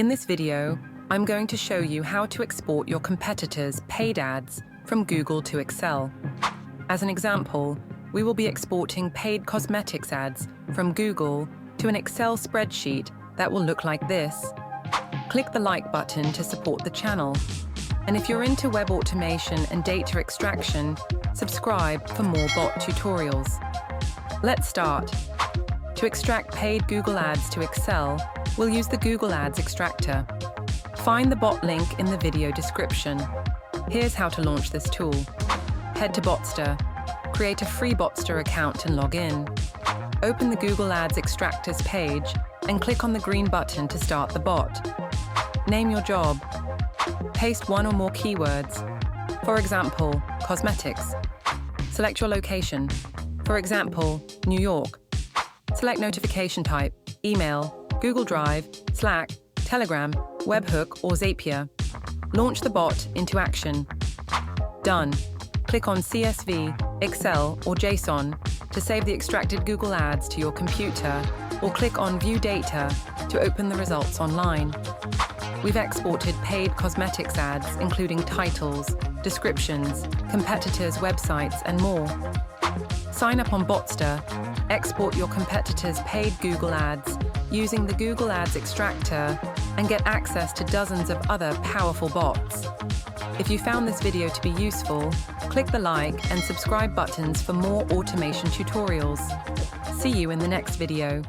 In this video, I'm going to show you how to export your competitors' paid ads from Google to Excel. As an example, we will be exporting paid cosmetics ads from Google to an Excel spreadsheet that will look like this. Click the like button to support the channel. And if you're into web automation and data extraction, subscribe for more bot tutorials. Let's start. To extract paid Google Ads to Excel, we'll use the Google Ads Extractor. Find the bot link in the video description. Here's how to launch this tool. Head to Botster, create a free Botster account and log in. Open the Google Ads Extractors page and click on the green button to start the bot. Name your job. Paste one or more keywords. For example, cosmetics. Select your location. For example, New York. Select notification type, email, Google Drive, Slack, Telegram, Webhook, or Zapier. Launch the bot into action. Done. Click on CSV, Excel, or JSON to save the extracted Google Ads to your computer, or click on View Data to open the results online. We've exported paid cosmetics ads, including titles, descriptions, competitors' websites, and more. Sign up on Botster, export your competitors' paid Google Ads using the Google Ads Extractor, and get access to dozens of other powerful bots. If you found this video to be useful, click the like and subscribe buttons for more automation tutorials. See you in the next video.